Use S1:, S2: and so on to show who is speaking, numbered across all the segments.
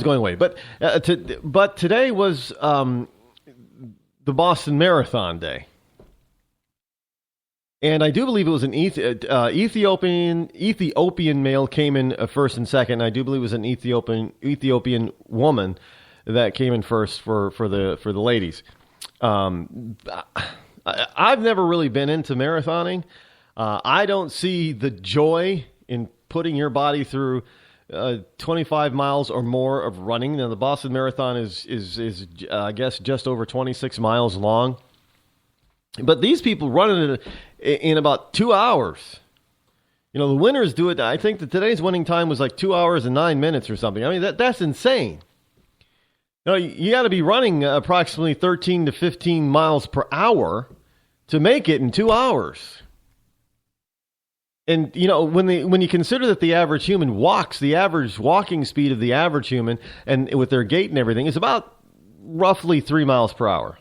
S1: was going away. But today was the Boston Marathon day. And I do believe it was an Ethiopian male came in first and second. And I do believe it was an Ethiopian woman that came in first for the ladies. I've never really been into marathoning. I don't see the joy in putting your body through 25 miles or more of running. Now, the Boston Marathon is I guess just over 26 miles long. But these people run it in about 2 hours. You know, the winners do it. I think that today's winning time was like 2 hours and 9 minutes or something. I mean, that's insane. You know, you got to be running approximately 13 to 15 miles per hour to make it in 2 hours. And, you know, when you consider that the average human walks, the average walking speed of the average human, and with their gait and everything, is about roughly 3 miles per hour.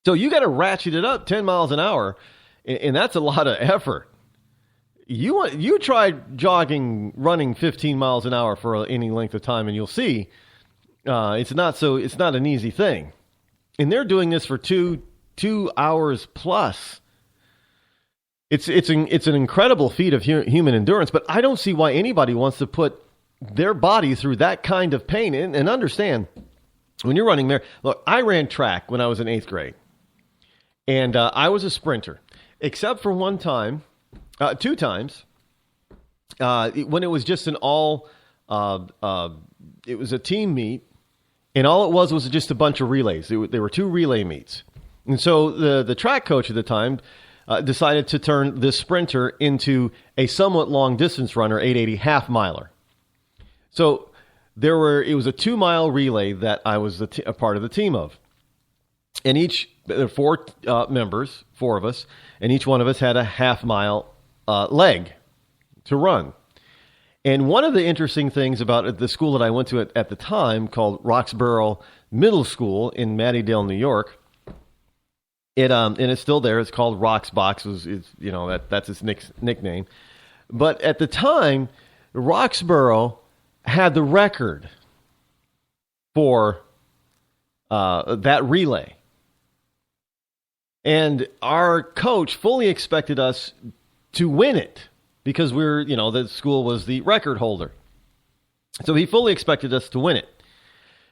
S1: So you got to ratchet it up 10 miles an hour, and that's a lot of effort. You try running 15 miles an hour for any length of time, and you'll see it's not an easy thing. And they're doing this for two hours plus. It's an incredible feat of human endurance, but I don't see why anybody wants to put their body through that kind of pain. And understand, when you're running there, look, I ran track when I was in 8th grade, and I was a sprinter, except for one time, 2 times, when it was just it was a team meet, and all it was just a bunch of relays. There were 2 relay meets. And so the track coach at the time decided to turn this sprinter into a somewhat long distance runner, 880 half miler. So it was a 2-mile relay that I was a part of the team of. And there were 4 members, 4 of us, and each one of us had a half mile leg to run. And one of the interesting things about the school that I went to at the time, called Roxborough Middle School in Mattydale, New York, and it's still there. It's called Roxbox. That's its nickname. But at the time, Roxborough had the record for that relay. And our coach fully expected us to win it because the school was the record holder. So he fully expected us to win it.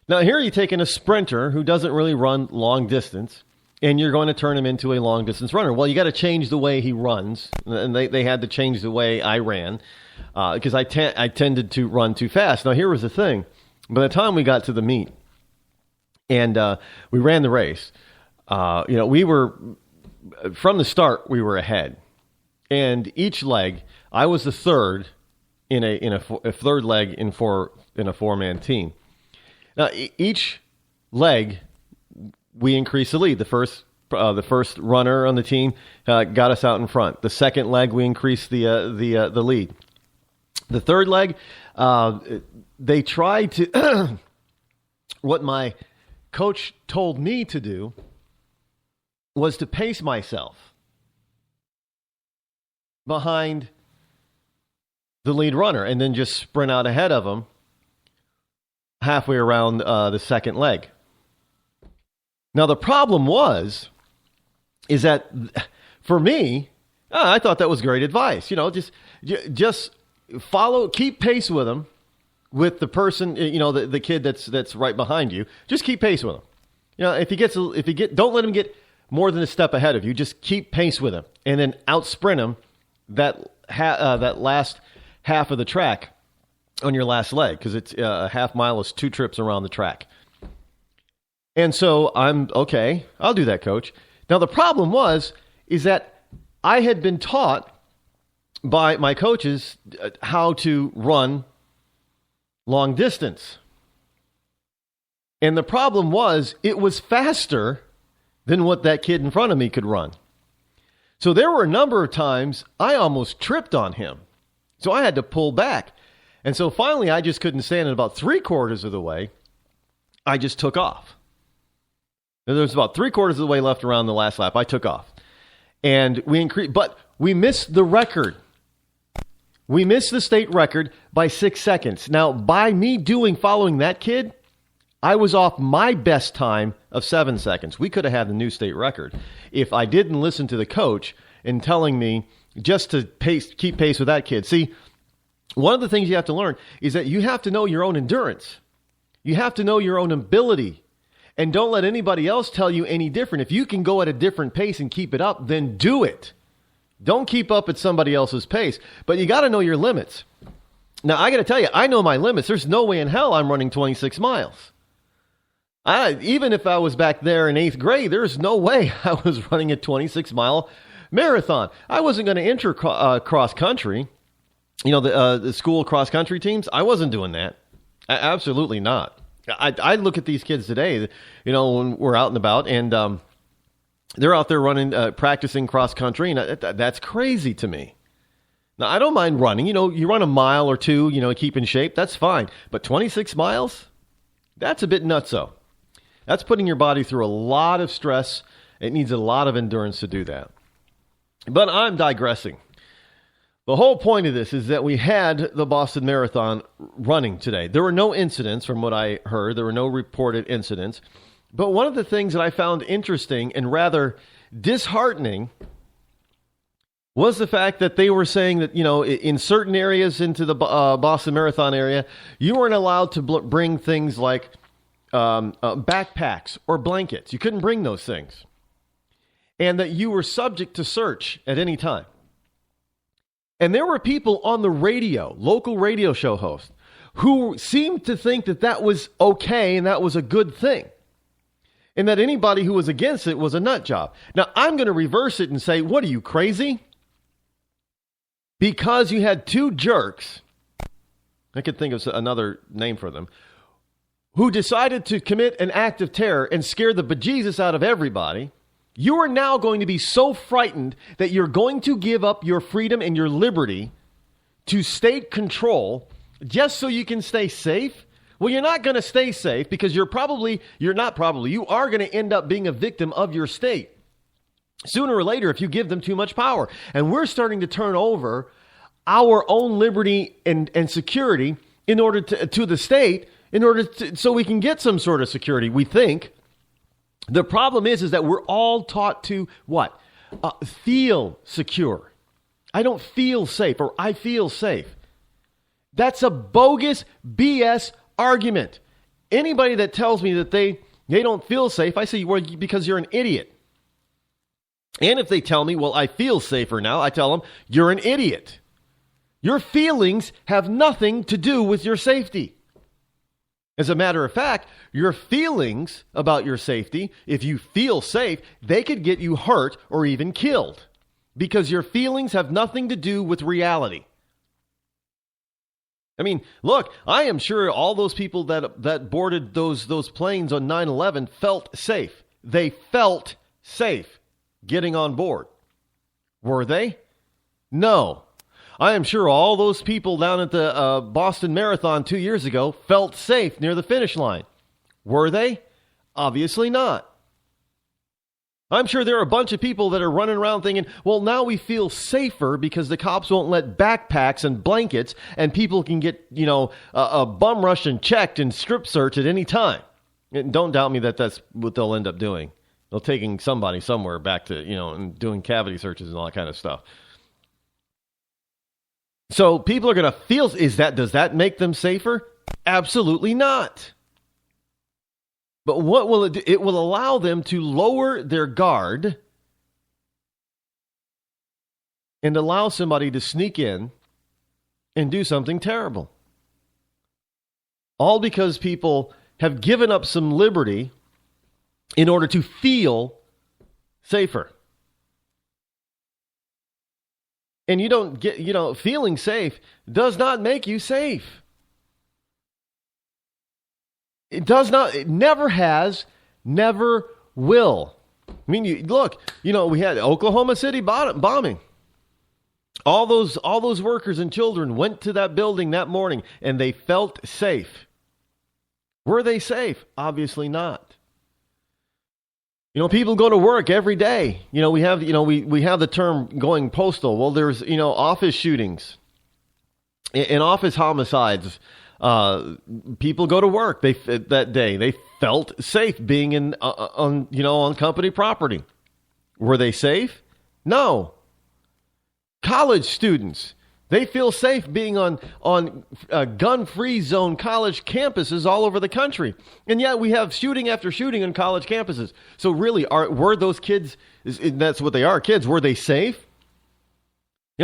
S1: Now, here you're taking a sprinter who doesn't really run long distance, and you're going to turn him into a long distance runner. Well, you got to change the way he runs, and they had to change the way I ran because I tended to run too fast. Now, here was the thing. By the time we got to the meet and we ran the race, we were, from the start, we were ahead. And each leg, I was the third in a third leg in a 4-man team. Now, each leg, we increased the lead. The first runner on the team got us out in front. The second leg, we increased the lead. The third leg, they tried to. What my coach told me to do was to pace myself behind the lead runner and then just sprint out ahead of him halfway around the second leg. Now, the problem is that for me, I thought that was great advice. Just keep pace with him, with the person, the kid that's right behind you. Just keep pace with him. Don't let him get more than a step ahead of you. Just keep pace with him, and then out sprint him that last half of the track on your last leg, because it's a half mile is 2 trips around the track. And so I'm okay. I'll do that, coach. Now the problem is that I had been taught by my coaches how to run long distance. And the problem it was faster than what that kid in front of me could run. So there were a number of times I almost tripped on him. So I had to pull back. And so finally I just couldn't stand it. About 3/4 of the way, I just took off. There was about 3/4 of the way left around the last lap. I took off. And we increased, but we missed the record. We missed the state record by 6 seconds. Now, by me following that kid, I was off my best time of 7 seconds. We could have had the new state record if I didn't listen to the coach in telling me just to keep pace with that kid. See, one of the things you have to learn is that you have to know your own endurance. You have to know your own ability. And don't let anybody else tell you any different. If you can go at a different pace and keep it up, then do it. Don't keep up at somebody else's pace. But you got to know your limits. Now, I got to tell you, I know my limits. There's no way in hell I'm running 26 miles. Even if I was back there in 8th grade, there's no way I was running a 26-mile marathon. I wasn't going to enter cross country. You know, the school cross country teams. I wasn't doing that. Absolutely not. I look at these kids today, you know, when we're out and about, and they're out there running, practicing cross country, and that's crazy to me. Now, I don't mind running. You know, you run a mile or two, you know, keep in shape. That's fine. But 26 miles? That's a bit nutso. That's putting your body through a lot of stress. It needs a lot of endurance to do that. But I'm digressing. The whole point of this is that we had the Boston Marathon running today. There were no incidents from what I heard. There were no reported incidents. But one of the things that I found interesting and rather disheartening was the fact that they were saying that, you know, in certain areas into the Boston Marathon area, you weren't allowed to bring things like backpacks or blankets. You couldn't bring those things. And that you were subject to search at any time. And there were people on the radio, local radio show hosts, who seemed to think that that was okay and that was a good thing. And that anybody who was against it was a nut job. Now, I'm going to reverse it and say, what are you, crazy? Because you had two jerks, I could think of another name for them, who decided to commit an act of terror and scare the bejesus out of everybody, you are now going to be so frightened that you're going to give up your freedom and your liberty to state control just so you can stay safe? Well, you're not going to stay safe because you are going to end up being a victim of your state. Sooner or later, if you give them too much power. And we're starting to turn over our own liberty and security in order to the state, so we can get some sort of security, we think. The problem is that we're all taught to what? Feel secure. I don't feel safe, or I feel safe. That's a bogus BS argument. Anybody that tells me that they don't feel safe, I say, well, because you're an idiot. And if they tell me, well, I feel safer now, I tell them, you're an idiot. Your feelings have nothing to do with your safety. As a matter of fact, your feelings about your safety, if you feel safe, they could get you hurt or even killed. Because your feelings have nothing to do with reality. I mean, look, I am sure all those people that boarded those planes on 9/11 felt safe. They felt safe getting on board. Were they? No. I am sure all those people down at the Boston Marathon 2 years ago felt safe near the finish line. Were they? Obviously not. I'm sure there are a bunch of people that are running around thinking, well, now we feel safer because the cops won't let backpacks and blankets and people can get, a bum rushed and checked and strip searched at any time. And don't doubt me that that's what they'll end up doing. They'll taking somebody somewhere back to, and doing cavity searches and all that kind of stuff. So people are going to feel, does that make them safer? Absolutely not. But what will it do? It will allow them to lower their guard and allow somebody to sneak in and do something terrible. All because people have given up some liberty in order to feel safer. And you don't get, feeling safe does not make you safe. It does not, it never has, never will. I mean, we had Oklahoma City bombing. All those workers and children went to that building that morning and they felt safe. Were they safe? Obviously not. People go to work every day. We have the term going postal. Well, there's, office shootings. in office homicides, people go to work. That day they felt safe being on company property. Were they safe? No. College students, they feel safe being on gun-free zone college campuses all over the country. And yet we have shooting after shooting on college campuses. So really, were those kids, that's what they are, kids, were they safe?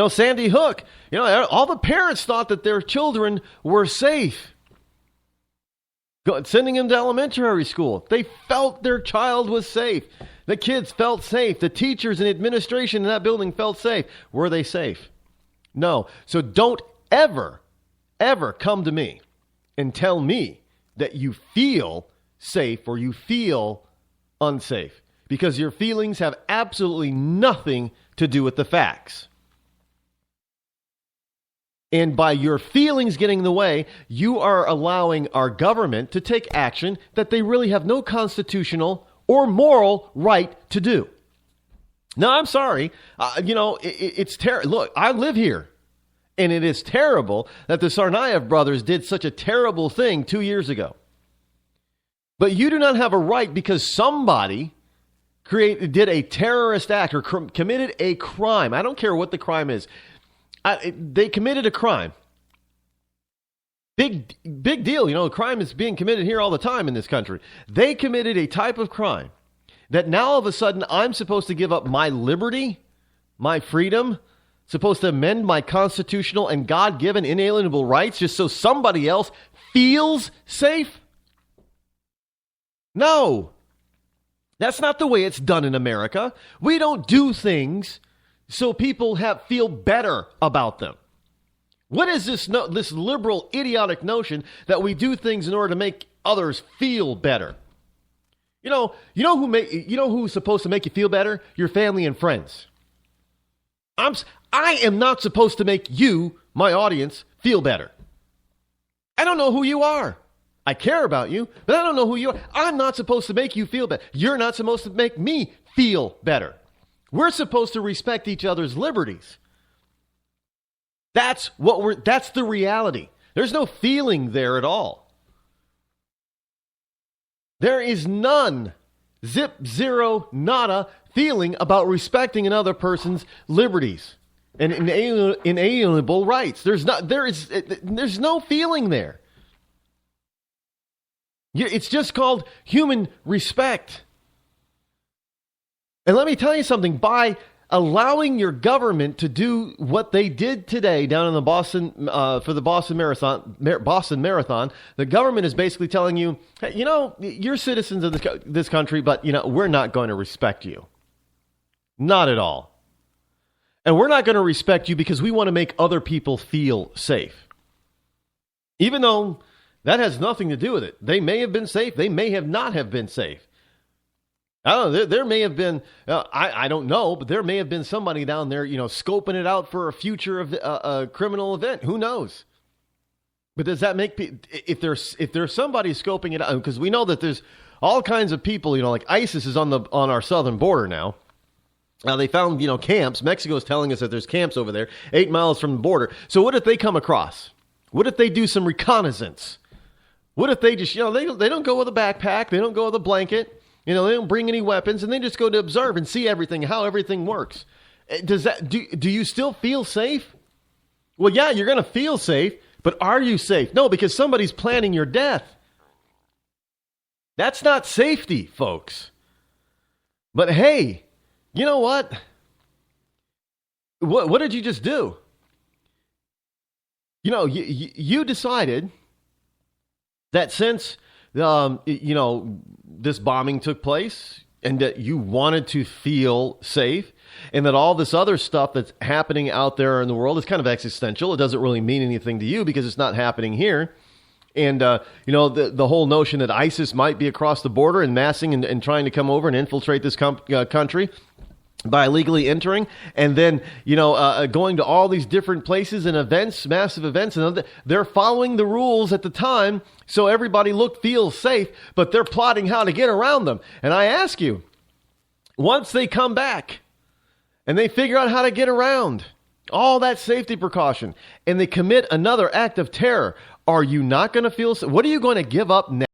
S1: Sandy Hook, all the parents thought that their children were safe. Sending them to elementary school, they felt their child was safe. The kids felt safe. The teachers and administration in that building felt safe. Were they safe? No. So don't ever, ever come to me and tell me that you feel safe or you feel unsafe, because your feelings have absolutely nothing to do with the facts. And by your feelings getting in the way, you are allowing our government to take action that they really have no constitutional or moral right to do. Now, I'm sorry. It's terrible. Look, I live here. And it is terrible that the Tsarnaev brothers did such a terrible thing 2 years ago. But you do not have a right because somebody did a terrorist act or committed a crime. I don't care what the crime is. They committed a crime. Big deal. Crime is being committed here all the time in this country. They committed a type of crime that now all of a sudden I'm supposed to give up my liberty, my freedom, supposed to amend my constitutional and God-given inalienable rights just so somebody else feels safe? No. That's not the way it's done in America. We don't do things so people feel better about them. What is this liberal, idiotic notion that we do things in order to make others feel better? You know who's supposed to make you feel better? Your family and friends. I am not supposed to make you, my audience, feel better. I don't know who you are. I care about you, but I don't know who you are. I'm not supposed to make you feel better. You're not supposed to make me feel better. We're supposed to respect each other's liberties. That's the reality. There's no feeling there at all. There is none, zero, nada feeling about respecting another person's liberties and inalienable rights. There's no feeling there. It's just called human respect. And let me tell you something, by allowing your government to do what they did today down in the for the Boston Marathon, the government is basically telling you, hey, you're citizens of this country, but we're not going to respect you. Not at all. And we're not going to respect you because we want to make other people feel safe. Even though that has nothing to do with it. They may have been safe. They may have not have been safe. I don't know. There may have been, I don't know, but there may have been somebody down there, scoping it out for a future of a criminal event. Who knows? But does that make if there's somebody scoping it out? Because we know that there's all kinds of people, like ISIS is on our southern border now. Now they found, camps. Mexico is telling us that there's camps over there 8 miles from the border. So what if they come across? What if they do some reconnaissance? What if they just, they don't go with a backpack. They don't go with a blanket. They don't bring any weapons, and they just go to observe and see everything, how everything works. Do you still feel safe? Well, yeah, you're going to feel safe, but are you safe? No, because somebody's planning your death. That's not safety, folks. But hey, you know what? What did you just do? You decided that since this bombing took place and that you wanted to feel safe and that all this other stuff that's happening out there in the world is kind of existential. It doesn't really mean anything to you because it's not happening here. And, the whole notion that ISIS might be across the border and massing and trying to come over and infiltrate this country by illegally entering and then, going to all these different places and events, massive events, and they're following the rules at the time so everybody feels safe, but they're plotting how to get around them. And I ask you, once they come back and they figure out how to get around, All that safety precaution, and they commit another act of terror. Are you not going to feel? What are you going to give up next?